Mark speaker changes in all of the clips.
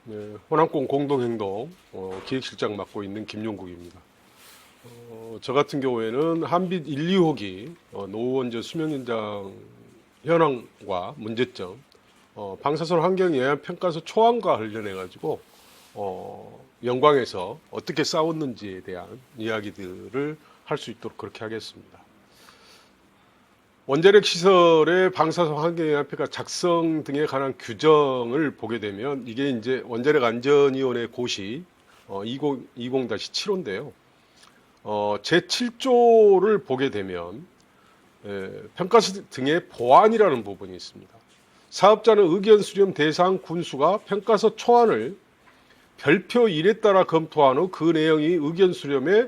Speaker 1: 네, 호남권 공동행동 기획실장 맡고 있는 김용국입니다. 저 같은 경우에는 한빛 1, 2호기 노원저 수명 연장 현황과 문제점, 방사선 환경 예한 평가서 초안과 관련해 가지고 영광에서 어떻게 싸웠는지에 대한 이야기들을 할 수 있도록 그렇게 하겠습니다. 원자력 시설의 방사선 환경 예한 평가 작성 등에 관한 규정을 보게 되면 이게 이제 원자력 안전위원회 고시 2020-7호인데요. 제7조를 보게 되면 평가서 등의 보완이라는 부분이 있습니다. 사업자는 의견 수렴 대상 군수가 평가서 초안을 별표 1에 따라 검토한 후 그 내용이 의견 수렴에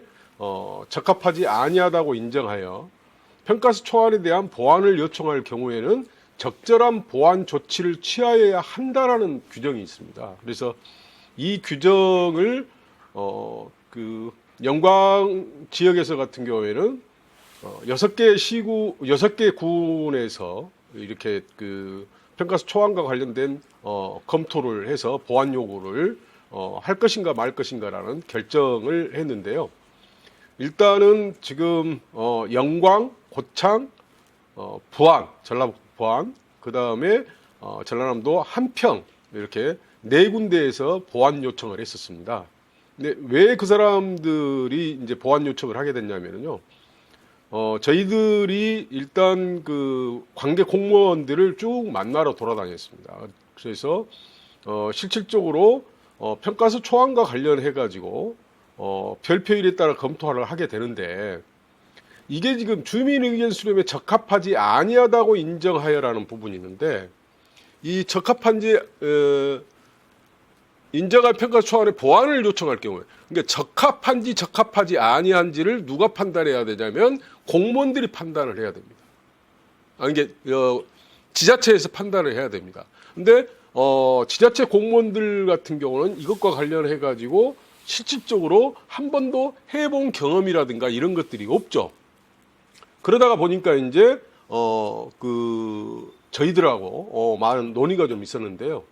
Speaker 1: 적합하지 아니하다고 인정하여 평가서 초안에 대한 보완을 요청할 경우에는 적절한 보완 조치를 취하여야 한다라는 규정이 있습니다. 그래서 이 규정을 영광 지역에서 같은 경우에는 6개 군에서 이렇게 평가서 초안과 관련된 검토를 해서 보완 요구를 할 것인가 말 것인가라는 결정을 했는데요. 일단은 지금 영광, 고창, 부안, 전라북도 부안, 그 다음에 전라남도 한평 이렇게 네 군데에서 보완 요청을 했었습니다. 근데 왜 그 사람들이 이제 보완 요청을 하게 됐냐면요. 저희들이 일단 관계 공무원들을 쭉 만나러 돌아다녔습니다. 그래서 실질적으로 평가서 초안과 관련해 가지고 별표 1에 따라 검토를 하게 되는데 이게 지금 주민 의견 수렴에 적합하지 아니하다고 인정하여라는 부분이 있는데 이 적합한지 인정할 평가서 초안에 보완을 요청할 경우에 그러니까 적합한지 적합하지 아니한지를 누가 판단해야 되냐면 공무원들이 판단을 해야 됩니다. 이게 지자체에서 판단을 해야 됩니다. 근데 지자체 공무원들 같은 경우는 이것과 관련해 가지고 실질적으로 한 번도 해본 경험이라든가 이런 것들이 없죠. 그러다가 보니까 이제 저희들하고 많은 논의가 좀 있었는데요.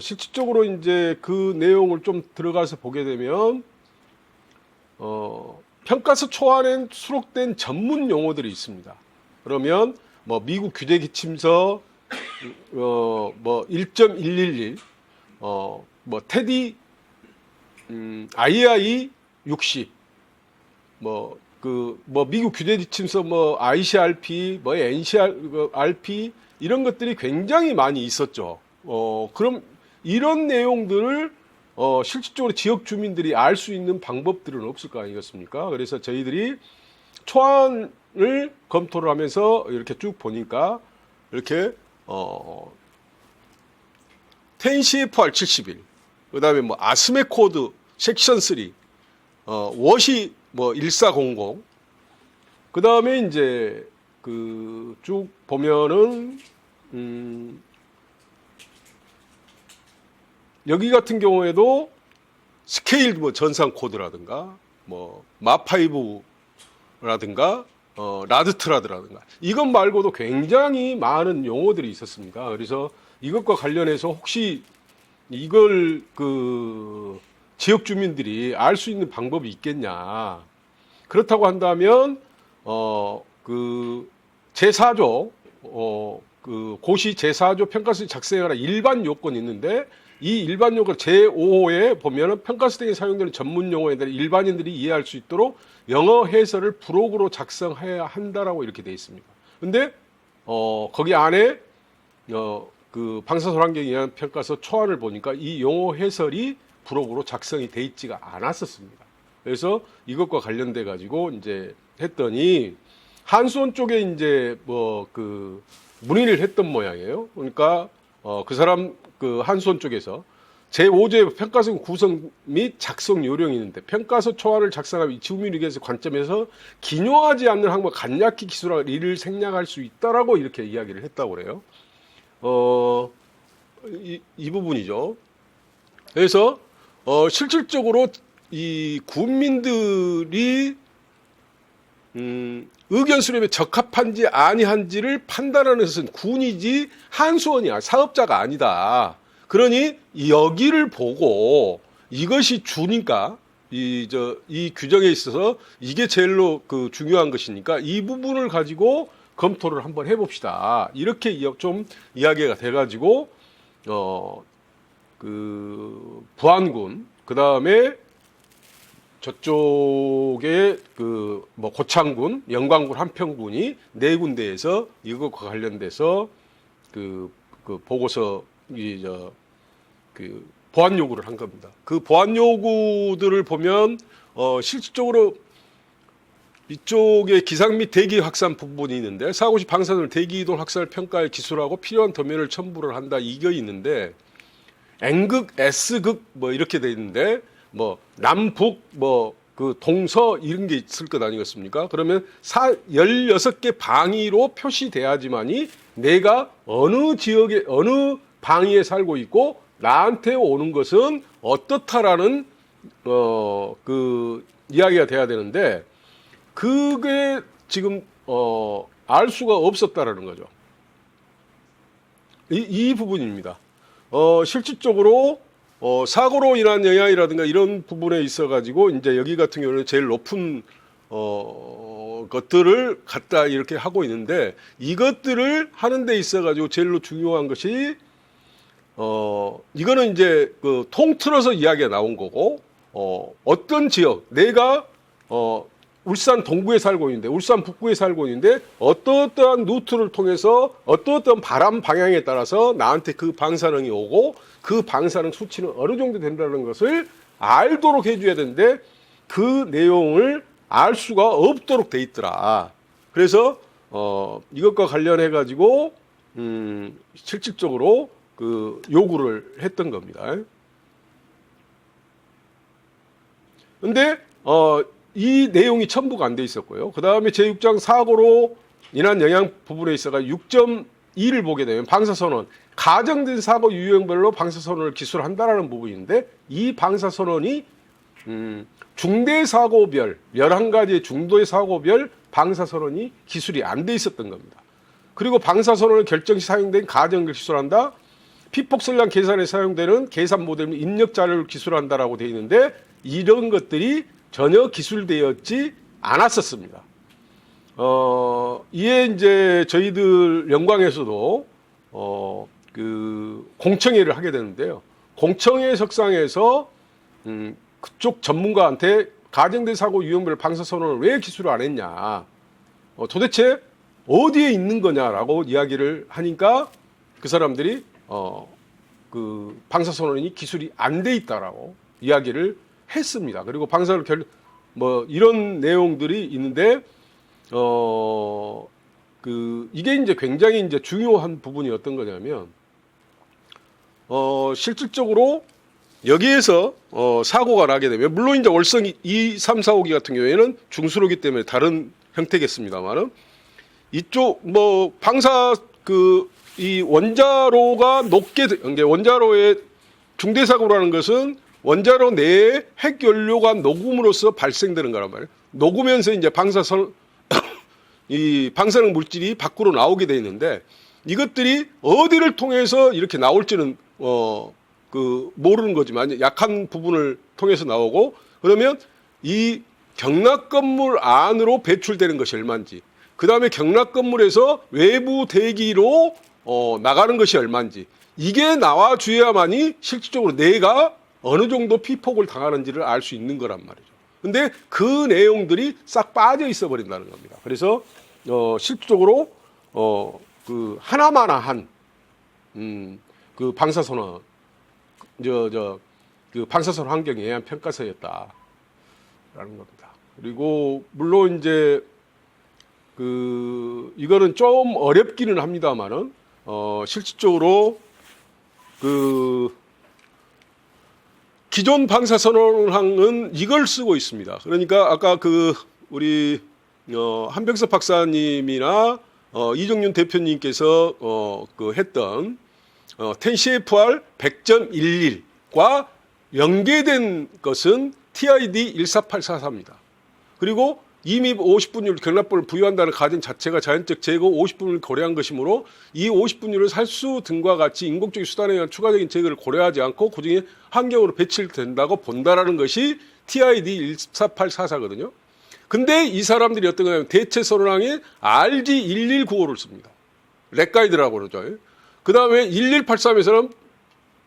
Speaker 1: 실질적으로 이제 그 내용을 좀 들어가서 보게 되면 평가서 초안에 수록된 전문 용어들이 있습니다. 그러면 뭐 미국 규제 기침서 뭐 1.111 뭐 테디 II 60 뭐 미국 규제 지침서 뭐 ICRP 뭐 NCRP 이런 것들이 굉장히 많이 있었죠. 그럼 이런 내용들을 실질적으로 지역 주민들이 알 수 있는 방법들은 없을 거 아니겠습니까? 그래서 저희들이 초안을 검토를 하면서 이렇게 쭉 보니까 이렇게 10CFR 71 그다음에 뭐 아스메 코드 섹션 3 워시 뭐 1400 그다음에 이제 쭉 보면은 여기 같은 경우에도 스케일 뭐 전산 코드라든가 뭐 마5라든가 라드트라든가 이것 말고도 굉장히 많은 용어들이 있었습니다. 그래서 이것과 관련해서 혹시 이걸 지역 주민들이 알 수 있는 방법이 있겠냐. 그렇다고 한다면 제4조 고시 제4조 평가서 작성하라 일반 요건이 있는데 이 일반 요건 제5호에 보면은 평가서 등에 사용되는 전문 용어에 대해 일반인들이 이해할 수 있도록 영어 해설을 부록으로 작성해야 한다라고 이렇게 되어 있습니다. 근데 거기 안에 방사선 환경에 의한 평가서 초안을 보니까 이 용어 해설이 부록으로 작성이 돼 있지가 않았었습니다. 그래서 이것과 관련돼 가지고 이제 했더니 한수원 쪽에 이제 문의를 했던 모양이에요. 그러니까 그 사람 한수원 쪽에서 제5조의 평가서 구성 및 작성 요령이 있는데 평가서 초안을 작성하면 주민의견에서 관점에서 기용하지 않는 항목 간략히 기술하고 이를 생략할 수 있다라고 이렇게 이야기를 했다고 그래요. 이 부분이죠. 그래서 실질적으로 이 군민들이 의견 수렴에 적합한지 아니한지를 판단하는 것은 군이지 한수원이야 사업자가 아니다. 그러니 여기를 보고 이것이 주니까 이 규정에 있어서 이게 제일로 그 중요한 것이니까 이 부분을 가지고 검토를 한번 해봅시다. 이렇게 좀 이야기가 돼가지고 그 부안군 그 다음에 저쪽에 그 뭐 고창군, 영광군, 한평군이 네 군데에서 이것과 관련돼서 그 보고서 그 보안 요구를 한 겁니다. 그 보안 요구들을 보면 실질적으로 이쪽에 기상 및 대기 확산 부분이 있는데 사고시 방사선 대기 이동 확산을 평가할 기술하고 필요한 도면을 첨부를 한다 이게 있는데 N극, S극 뭐 이렇게 돼 있는데 뭐 남북 뭐 그 동서 이런 게 있을 것 아니겠습니까? 그러면 16개 방위로 표시돼야지만이 내가 어느 지역에 어느 방위에 살고 있고 나한테 오는 것은 어떻다라는 그 이야기가 돼야 되는데 그게 지금 알 수가 없었다라는 거죠. 이 부분입니다. 실질적으로 사고로 인한 영향이라든가 이런 부분에 있어 가지고 이제 여기 같은 경우는 제일 높은 것들을 갖다 이렇게 하고 있는데 이것들을 하는 데 있어 가지고 제일로 중요한 것이 이거는 이제 그 통틀어서 이야기가 나온 거고 어떤 지역 내가 울산 동구에 살고 있는데 울산 북구에 살고 있는데 어떠한 루트를 통해서 어떠한 바람 방향에 따라서 나한테 그 방사능이 오고 그 방사능 수치는 어느 정도 된다는 것을 알도록 해줘야 되는데 그 내용을 알 수가 없도록 돼 있더라. 그래서 이것과 관련해 가지고 실질적으로 그 요구를 했던 겁니다. 근데 이 내용이 첨부가 안 돼 있었고요. 그 다음에 제6장 사고로 인한 영향 부분에 있어가 6.2를 보게 되면 방사선언, 가정된 사고 유형별로 방사선언을 기술한다라는 부분인데 이 방사선언이 중대사고별, 11가지의 중대사고별 방사선언이 기술이 안 돼 있었던 겁니다. 그리고 방사선언을 결정 시 사용된 가정을 기술한다. 피폭설량 계산에 사용되는 계산 모델 및 입력 자료를 기술한다라고 되어 있는데 이런 것들이 전혀 기술되었지 않았었습니다. 이에 이제 저희들 영광에서도 그 공청회를 하게 되는데요. 공청회 석상에서 그쪽 전문가한테 가정된 사고 유형별 방사선언을 왜 기술을 안 했냐, 도대체 어디에 있는 거냐라고 이야기를 하니까 그 사람들이 그 방사선언이 기술이 안 돼 있다라고 이야기를 했습니다. 그리고 방사를 뭐 이런 내용들이 있는데 그 이게 이제 굉장히 이제 중요한 부분이 어떤 거냐면 실질적으로 여기에서 사고가 나게 되면 물론 이제 월성 2, 3, 4, 5기 같은 경우에는 중수로기 때문에 다른 형태겠습니다만은 이쪽 뭐 방사 이 원자로가 높게 이제 원자로의 중대 사고라는 것은 원자로 내에 핵연료가 녹음으로써 발생되는 거란 말이에요. 녹으면서 이제 이 방사능 물질이 밖으로 나오게 돼 있는데 이것들이 어디를 통해서 이렇게 나올지는 모르는 거지만 약한 부분을 통해서 나오고 그러면 이 경락 건물 안으로 배출되는 것이 얼마인지 그 다음에 경락 건물에서 외부 대기로 나가는 것이 얼마인지 이게 나와줘야만이 실질적으로 내가 어느 정도 피폭을 당하는지를 알 수 있는 거란 말이죠. 근데 그 내용들이 싹 빠져 있어 버린다는 겁니다. 그래서 실질적으로 그 하나마나한 그 방사선언 그 방사선 환경에 의한 평가서였다라는 겁니다. 그리고 물론 이제 그 이거는 좀 어렵기는 합니다만은 실질적으로 그 기존 방사선언항은 이걸 쓰고 있습니다. 그러니까 아까 그 우리 한병섭 박사님이나 이종윤 대표님께서 그 했던 10CFR 100.11과 연계된 것은 TID 14844입니다. 그리고 이미 50분율 경납부를 부여한다는 가정 자체가 자연적 제거 50분율을 고려한 것이므로 이 50분율은 살수 등과 같이 인공적인 수단에 의한 추가적인 제거를 고려하지 않고 그중에 환경으로 배출된다고 본다라는 것이 TID 14844거든요. 근데 이 사람들이 어떤 거냐면 대체 선언항에 RG1195를 씁니다. 렉가이드라고 그러죠. 그 다음에 1183에서는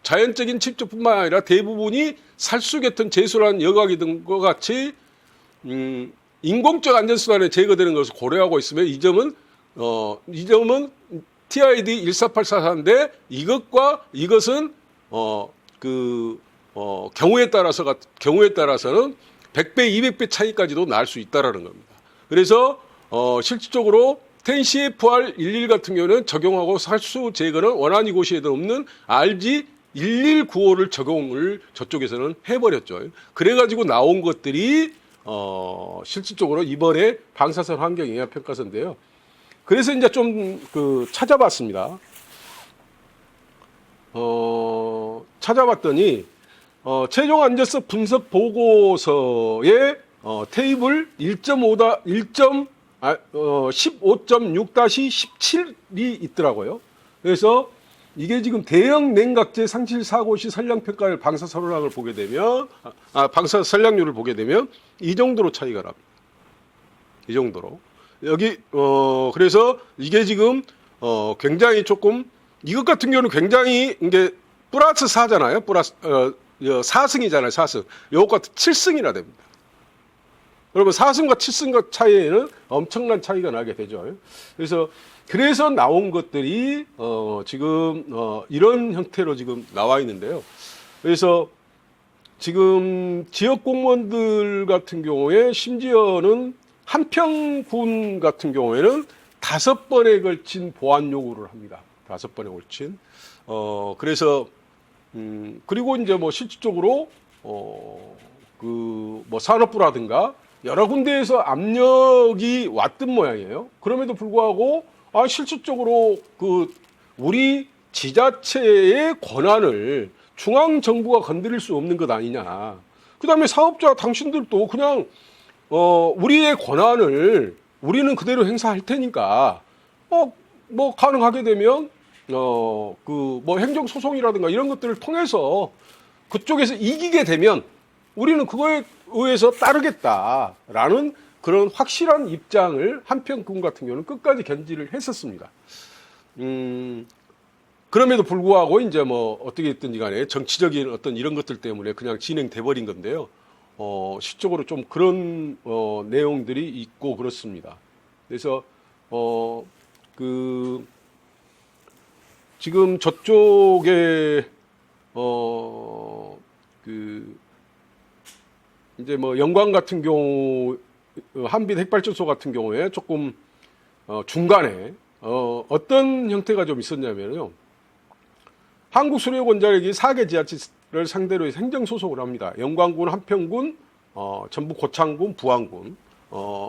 Speaker 1: 자연적인 칩조뿐만 아니라 대부분이 살수계통 제수라는 여과기 등과 같이 인공적 안전수단에 제거되는 것을 고려하고 있으면 이 점은 TID 14844인데 이것은 경우에 따라서는 100배, 200배 차이까지도 날 수 있다라는 겁니다. 그래서 실질적으로 10CFR11 같은 경우는 적용하고 살수 제거는 원안이 고시에도 없는 RG 1195를 적용을 저쪽에서는 해버렸죠. 그래가지고 나온 것들이 실질적으로 이번에 방사선 환경영향 평가서인데요. 그래서 이제 좀 찾아봤습니다. 찾아봤더니 최종 안전성 분석 보고서에 테이블 15.6-17이 있더라고요. 그래서 이게 지금 대형 냉각제 상실 사고 시 선량 평가율 방사선량을 보게 되면 방사 선량률을 보게 되면 이 정도로 차이가 납니다. 이 정도로. 여기 그래서 이게 지금 굉장히 조금 이것 같은 경우는 굉장히 이게 플러스 4잖아요. 플러스 4승이잖아요. 4승. 요것 같은 7승이나 됩니다. 여러분 4승과 7승과 차이에는 엄청난 차이가 나게 되죠. 그래서 나온 것들이 지금 이런 형태로 지금 나와 있는데요. 그래서 지금 지역 공무원들 같은 경우에 심지어는 한평군 같은 경우에는 5번에 걸친 보안 요구를 합니다. 5번에 걸친. 그래서 그리고 이제 뭐 실질적으로 뭐 산업부라든가 여러 군데에서 압력이 왔던 모양이에요. 그럼에도 불구하고 실질적으로 우리 지자체의 권한을 중앙 정부가 건드릴 수 없는 것 아니냐. 그다음에 사업자 당신들도 그냥 우리의 권한을 우리는 그대로 행사할 테니까 뭐 가능하게 되면 뭐 행정 소송이라든가 이런 것들을 통해서 그쪽에서 이기게 되면 우리는 그거에 의해서 따르겠다라는 그런 확실한 입장을 한평군 같은 경우는 끝까지 견지를 했었습니다. 그럼에도 불구하고 이제 뭐 어떻게 됐든지 간에 정치적인 어떤 이런 것들 때문에 그냥 진행돼 버린 건데요. 실적으로 좀 그런 내용들이 있고 그렇습니다. 그래서 지금 저쪽에 이제 뭐 영광 같은 경우 한빛 핵발전소 같은 경우에 조금 중간에 어떤 형태가 좀 있었냐면요. 한국수력원자력이 4개 지자체를 상대로 해서 행정소송을 합니다. 영광군, 한평군, 전북 고창군, 부안군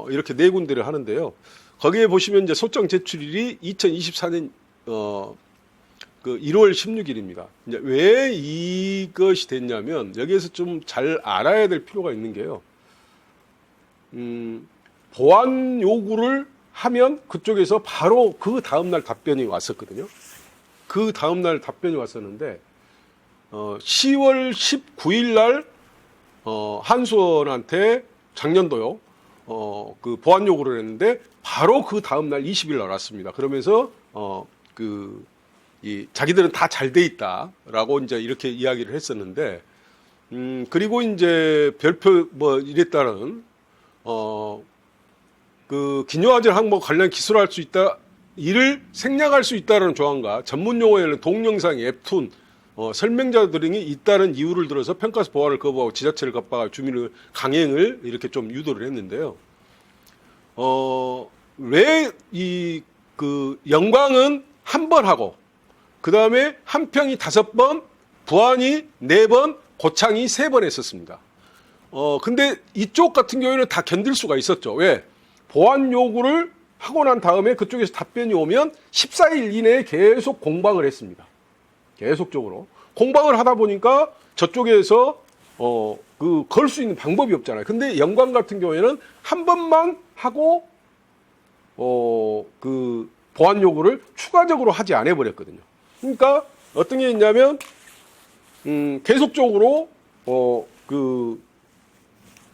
Speaker 1: 이렇게 4군데를 하는데요. 거기에 보시면 이제 소장 제출일이 2024년 1월 16일입니다. 이제 왜 이것이 됐냐면 여기에서 좀 잘 알아야 될 필요가 있는 게요. 보안 요구를 하면 그쪽에서 바로 그 다음날 답변이 왔었거든요. 그 다음날 답변이 왔었는데 10월 19일 날 한수원한테 작년도요. 그 보안 요구를 했는데 바로 그 다음날 20일 날 왔습니다. 그러면서 자기들은 다 잘 돼 있다라고 이제 이렇게 이야기를 했었는데 그리고 이제 별표 뭐 이랬다는 기념화재 항목 관련 기술할 수 있다, 이를 생략할 수 있다는 조항과 전문 용어에는 동영상, 웹툰, 설명자 등이 있다는 이유를 들어서 평가서 보완을 거부하고 지자체를 갑박하고 주민의 강행을 이렇게 좀 유도를 했는데요. 왜 영광은 한 번 하고, 그 다음에 한평이 5번, 부안이 4번, 고창이 3번 했었습니다. 근데 이쪽 같은 경우에는 다 견딜 수가 있었죠. 왜? 보안 요구를 하고 난 다음에 그쪽에서 답변이 오면 14일 이내에 계속 공방을 했습니다. 계속적으로. 공방을 하다 보니까 저쪽에서 걸 수 있는 방법이 없잖아요. 근데 영광 같은 경우에는 한 번만 하고 그 보안 요구를 추가적으로 하지 않아 버렸거든요. 그러니까 어떤 게 있냐면 계속적으로 그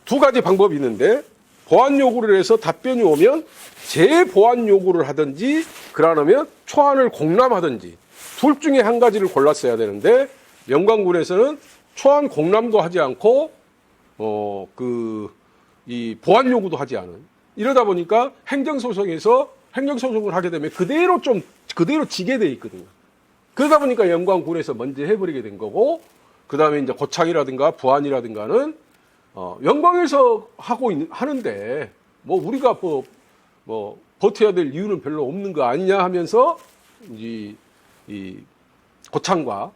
Speaker 1: 두 가지 방법이 있는데, 보안 요구를 해서 답변이 오면 재보안 요구를 하든지 그러면 초안을 공람하든지 둘 중에 한 가지를 골랐어야 되는데, 영광군에서는 초안 공람도 하지 않고 이 보안 요구도 하지 않은, 이러다 보니까 행정소송에서 행정소송을 하게 되면 그대로 지게 돼 있거든요. 그러다 보니까 영광군에서 먼저 해버리게 된 거고, 그 다음에 이제 고창이라든가 부안이라든가는 영광에서 하는데 뭐 우리가 뭐 버텨야 될 이유는 별로 없는 거 아니냐 하면서 이 고창과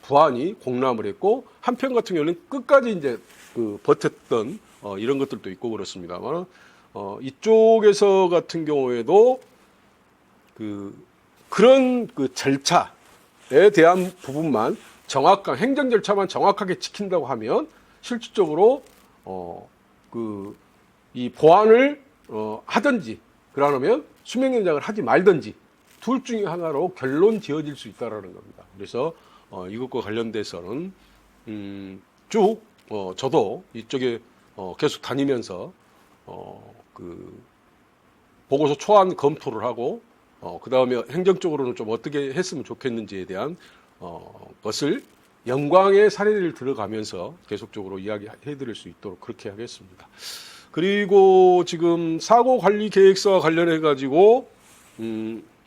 Speaker 1: 부안이 공람을 했고, 한편 같은 경우는 끝까지 이제 버텼던 이런 것들도 있고 그렇습니다만, 이쪽에서 같은 경우에도 그런 절차에 대한 부분만 정확한 행정 절차만 정확하게 지킨다고 하면 실질적으로 이 보안을 하든지 그러면 수명 연장을 하지 말든지 둘 중에 하나로 결론 지어질 수 있다라는 겁니다. 그래서 이것과 관련돼서는 쭉 저도 이쪽에 계속 다니면서 보고서 초안 검토를 하고 그 다음에 행정적으로는 좀 어떻게 했으면 좋겠는지에 대한 것을 영광의 사례를 들어가면서 계속적으로 이야기해 드릴 수 있도록 그렇게 하겠습니다. 그리고 지금 사고 관리 계획서와 관련해 가지고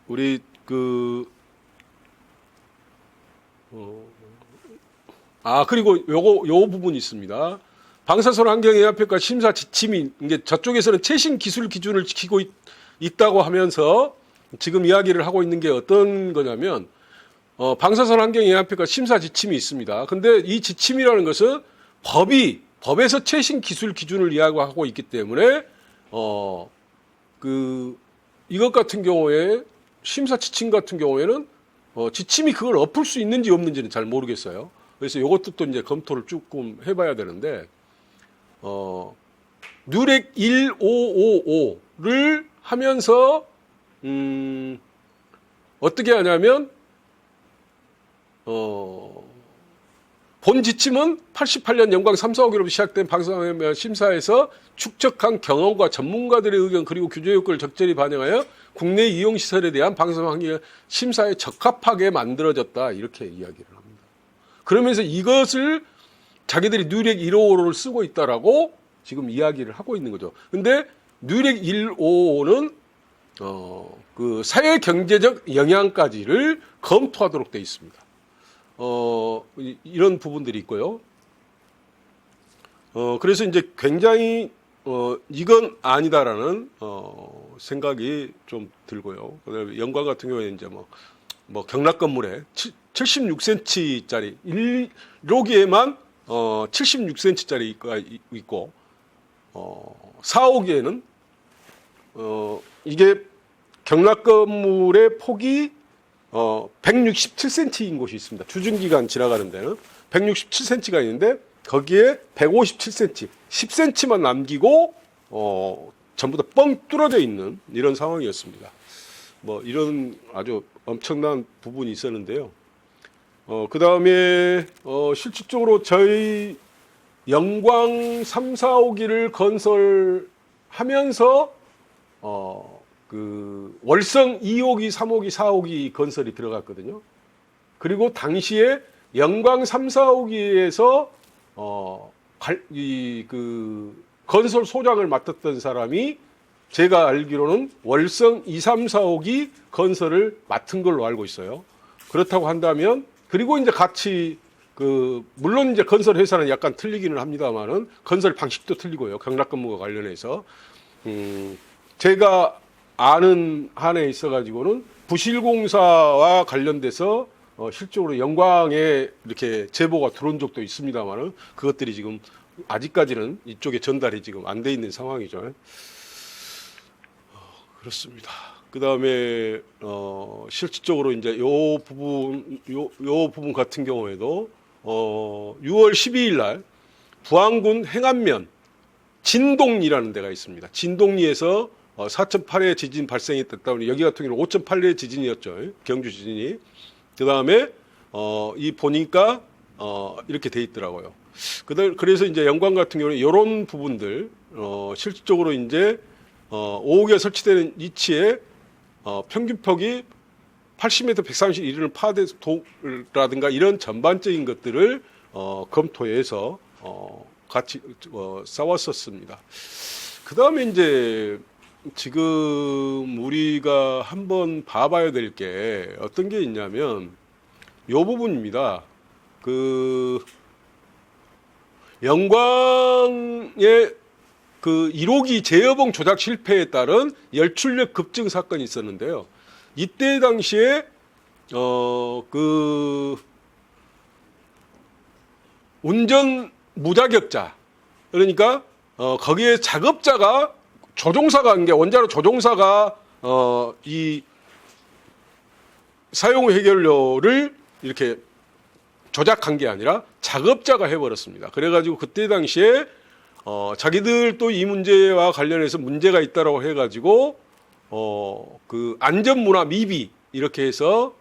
Speaker 1: 우리 그리고 요 부분이 있습니다. 방사선 환경영향평가 심사 지침이 이제 저쪽에서는 최신 기술 기준을 지키고 있다고 하면서 지금 이야기를 하고 있는 게 어떤 거냐면, 방사선 환경영향평가 심사 지침이 있습니다. 근데 이 지침이라는 것은 법에서 최신 기술 기준을 이야기하고 있기 때문에 이것 같은 경우에 심사 지침 같은 경우에는 지침이 그걸 엎을 수 있는지 없는지는 잘 모르겠어요. 그래서 이것도 또 이제 검토를 조금 해봐야 되는데, 뉴렉 1555를 하면서 어떻게 하냐면 본 지침은 88년 영광 3, 4호기로 시작된 방사선 심사에서 축적한 경험과 전문가들의 의견 그리고 규제 요건을 적절히 반영하여 국내 이용시설에 대한 방사선 환경 심사에 적합하게 만들어졌다, 이렇게 이야기를 합니다. 그러면서 이것을 자기들이 뉴렉 155를 쓰고 있다라고 지금 이야기를 하고 있는 거죠. 근데 뉴렉 155는 사회 경제적 영향까지를 검토하도록 되어 있습니다. 이런 부분들이 있고요. 그래서 이제 굉장히 이건 아니다라는 생각이 좀 들고요. 그다음에 영광 같은 경우에 이제 뭐 경락 건물에 76cm짜리 1호기에만 76cm짜리가 있고 4호기에는 이게 경락 건물의 폭이 167cm인 곳이 있습니다. 주중기간 지나가는 데는 167cm가 있는데 거기에 157cm, 10cm만 남기고 전부 다 뻥 뚫어져 있는 이런 상황이었습니다. 뭐 이런 아주 엄청난 부분이 있었는데요. 그 다음에 실질적으로 저희 영광 3, 4호기를 건설하면서 월성 2호기, 3호기, 4호기 건설이 들어갔거든요. 그리고 당시에 영광 3, 4호기에서 건설 소장을 맡았던 사람이 제가 알기로는 월성 2, 3, 4호기 건설을 맡은 걸로 알고 있어요. 그렇다고 한다면, 그리고 이제 같이 물론 이제 건설 회사는 약간 틀리기는 합니다만은 건설 방식도 틀리고요. 경락 건물과 관련해서 제가 아는 한에 있어가지고는 부실공사와 관련돼서 실적으로 영광에 이렇게 제보가 들어온 적도 있습니다만은 그것들이 지금 아직까지는 이쪽에 전달이 지금 안 돼 있는 상황이죠. 그렇습니다. 그 다음에 실질적으로 이제 요 부분 같은 경우에도 6월 12일 날 부안군 행안면 진동리라는 데가 있습니다. 진동리에서 4.8의 지진 발생이 됐다 보니 여기 같은 경우는 5.8의 지진이었죠. 경주 지진이. 그 다음에 이 보니까 이렇게 돼 있더라고요. 그래서 이제 영광 같은 경우는 이런 부분들 실질적으로 이제 5호기가 설치되는 위치에 평균폭이 80m 131을 파대도라든가 이런 전반적인 것들을 검토해서 같이 싸웠었습니다. 그 다음에 이제 지금 우리가 한번 봐봐야 될 게 어떤 게 있냐면 요 부분입니다. 그 영광의 그 1호기 제어봉 조작 실패에 따른 열출력 급증 사건이 있었는데요. 이때 당시에 그 운전 무자격자, 그러니까 거기에 작업자가 조종사가 한 게 원자로 조종사가 이 사용 해결료를 이렇게 조작한 게 아니라 작업자가 해버렸습니다. 그래가지고 그때 당시에 자기들 또 이 문제와 관련해서 문제가 있다라고 해가지고 그 안전문화 미비 이렇게 해서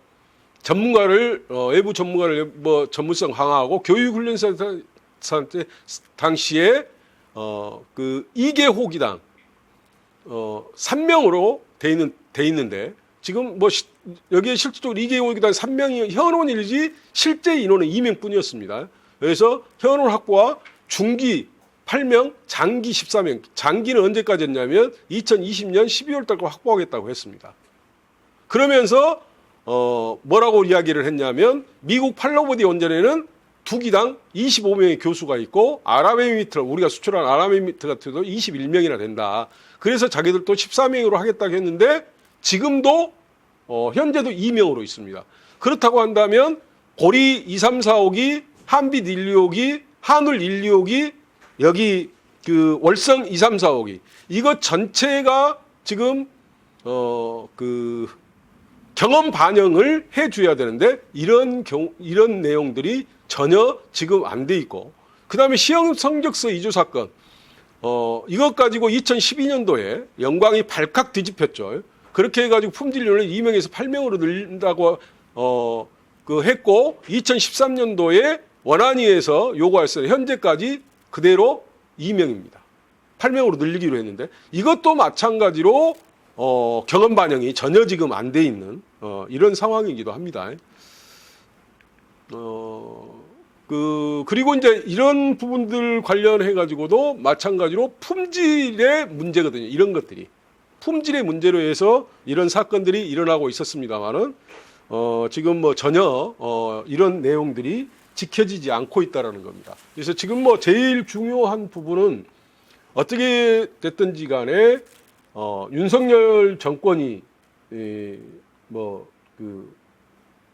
Speaker 1: 전문가를 외부 전문가를 뭐 전문성 강화하고 교육훈련센터 당시에 그 2개 호기당 3명으로 돼 있는데 지금 뭐 여기에 실질적으로 2개 호기당 3명이 현원일지 실제 인원은 2명뿐이었습니다. 그래서 현원 확보와 중기 8명, 장기 14명. 장기는 언제까지 했냐면 2020년 12월 달까지 확보하겠다고 했습니다. 그러면서 뭐라고 이야기를 했냐면 미국 팔로버디 원전에는 2기당 25명의 교수가 있고 아랍에미리트 우리가 수출한 아랍에미리트 같은 경우도 21명이나 된다. 그래서 자기들도 14명으로 하겠다고 했는데 지금도 현재도 2명으로 있습니다. 그렇다고 한다면 고리 2, 3, 4호기, 한빛 1, 2호기, 한울 1, 2호기, 여기 그 월성 2, 3, 4호기 이것 전체가 지금 그 경험 반영을 해줘야 되는데 이런 내용들이 전혀 지금 안 돼 있고 그 다음에 시험 성적서 이주 사건 이것 가지고 2012년도에 영광이 발칵 뒤집혔죠. 그렇게 해가지고 품질률을 2명에서 8명으로 늘린다고 그 했고 2013년도에 원안위에서 요구했어요. 현재까지 그대로 2명입니다. 8명으로 늘리기로 했는데 이것도 마찬가지로 경험 반영이 전혀 지금 안 돼 있는 이런 상황이기도 합니다. 그리고 이제 이런 부분들 관련해 가지고도 마찬가지로 품질의 문제거든요. 이런 것들이 품질의 문제로 해서 이런 사건들이 일어나고 있었습니다만은 지금 뭐 전혀 이런 내용들이 지켜지지 않고 있다라는 겁니다. 그래서 지금 뭐 제일 중요한 부분은 어떻게 됐든지 간에 윤석열 정권이 뭐 그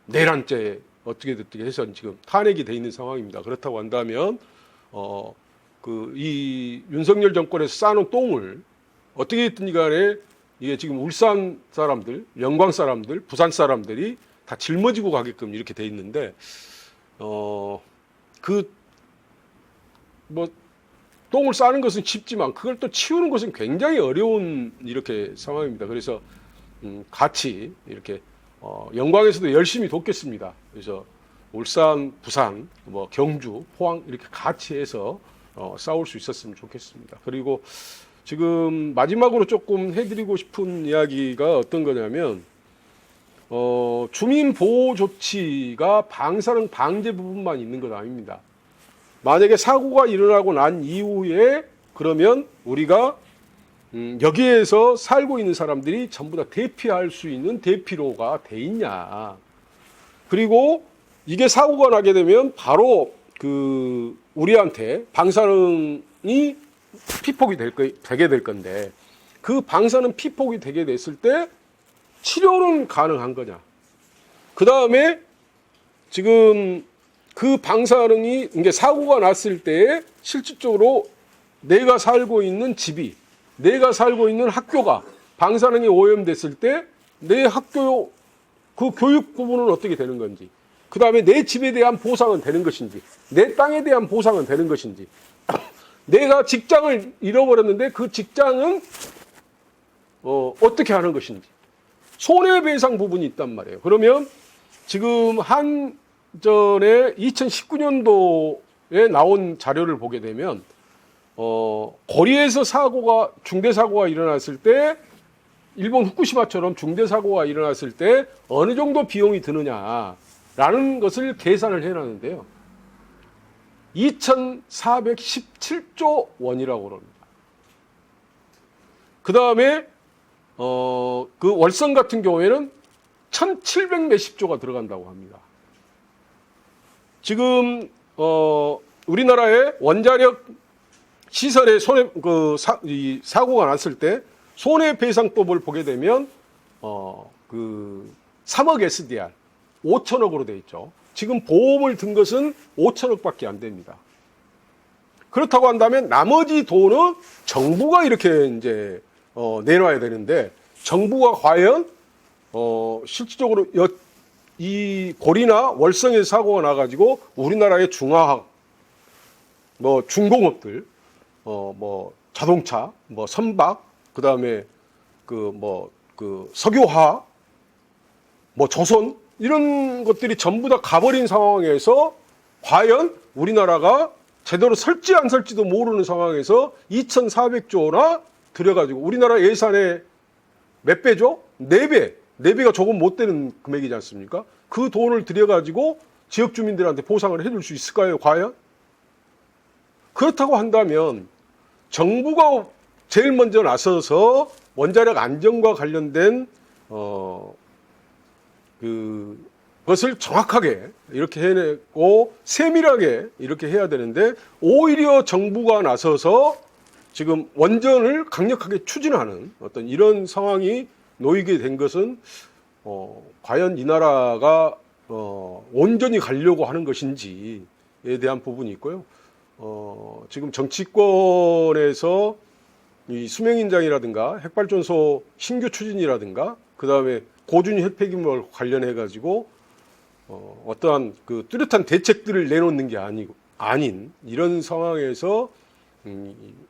Speaker 1: 내란죄 어떻게 됐든 해서 지금 탄핵이 돼 있는 상황입니다. 그렇다고 한다면 그 이 윤석열 정권에서 쌓아놓은 똥을 어떻게 됐든지 간에 이게 지금 울산 사람들, 영광 사람들, 부산 사람들이 다 짊어지고 가게끔 이렇게 돼 있는데 그 뭐 똥을 싸는 것은 쉽지만 그걸 또 치우는 것은 굉장히 어려운 이렇게 상황입니다. 그래서 같이 이렇게 영광에서도 열심히 돕겠습니다. 그래서 울산, 부산, 뭐 경주, 포항 이렇게 같이 해서 싸울 수 있었으면 좋겠습니다. 그리고 지금 마지막으로 조금 해드리고 싶은 이야기가 어떤 거냐면 주민 보호 조치가 방사능 방제 부분만 있는 건 아닙니다. 만약에 사고가 일어나고 난 이후에 그러면 우리가 여기에서 살고 있는 사람들이 전부 다 대피할 수 있는 대피로가 돼 있냐. 그리고 이게 사고가 나게 되면 바로 그 우리한테 방사능이 피폭이 되게 될 건데 그 방사능 피폭이 되게 됐을 때 치료는 가능한 거냐. 그 다음에 지금 그 방사능이 이게 사고가 났을 때 실질적으로 내가 살고 있는 집이 내가 살고 있는 학교가 방사능이 오염됐을 때 내 학교 그 교육 부분은 어떻게 되는 건지 그 다음에 내 집에 대한 보상은 되는 것인지, 내 땅에 대한 보상은 되는 것인지, 내가 직장을 잃어버렸는데 그 직장은 어떻게 하는 것인지, 손해배상 부분이 있단 말이에요. 그러면 지금 한전에 2019년도에 나온 자료를 보게 되면 거리에서 중대 사고가 일어났을 때, 일본 후쿠시마처럼 중대 사고가 일어났을 때 어느 정도 비용이 드느냐라는 것을 계산을 해놨는데요. 2,417조 원이라고 그럽니다. 그 다음에 그 월성 같은 경우에는 1,700 몇십 조가 들어간다고 합니다. 지금 우리나라의 원자력 시설에 사고가 났을 때 손해배상법을 보게 되면 3억 SDR 5천억으로 돼 있죠. 지금 보험을 든 것은 5천억밖에 안 됩니다. 그렇다고 한다면 나머지 돈은 정부가 이렇게 이제 내놔야 되는데, 정부가 과연 실질적으로 이 고리나 월성에 사고가 나가지고 우리나라의 중화학, 중공업들, 자동차, 선박, 그 다음에 석유화, 조선, 이런 것들이 전부 다 가버린 상황에서 과연 우리나라가 제대로 설지 안 설지도 모르는 상황에서 2,400조나 들여가지고, 우리나라 예산의 몇 배죠? 4배. 4배가 조금 못 되는 금액이지 않습니까? 그 돈을 들여가지고 지역 주민들한테 보상을 해줄 수 있을까요, 과연? 그렇다고 한다면 정부가 제일 먼저 나서서 원자력 안전과 관련된 그것을 정확하게 이렇게 해내고 세밀하게 이렇게 해야 되는데, 오히려 정부가 나서서 지금 원전을 강력하게 추진하는 어떤 이런 상황이 놓이게 된 것은 과연 이 나라가 온전히 가려고 하는 것인지에 대한 부분이 있고요. 지금 정치권에서 이 수명인장이라든가 핵발전소 신규 추진이라든가, 그 다음에 고준위 핵폐기물 관련해 가지고 어떠한 그 뚜렷한 대책들을 내놓는 게 아닌 이런 상황에서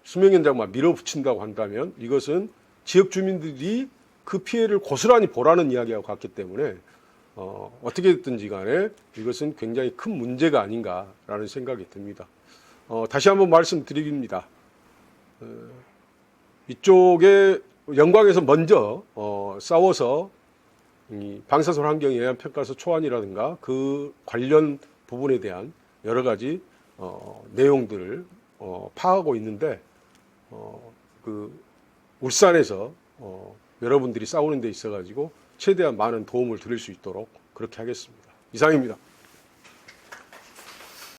Speaker 1: 수명연장만 밀어붙인다고 한다면, 이것은 지역 주민들이 그 피해를 고스란히 보라는 이야기와 같기 때문에 어떻게 됐든지 간에 이것은 굉장히 큰 문제가 아닌가라는 생각이 듭니다. 다시 한번 말씀드립니다. 이쪽에 영광에서 먼저 싸워서 이 방사선 환경 영향 평가서 초안이라든가 그 관련 부분에 대한 여러 가지 내용들을 파악하고 있는데, 울산에서 여러분들이 싸우는 데 있어 가지고 최대한 많은 도움을 드릴 수 있도록 그렇게 하겠습니다. 이상입니다.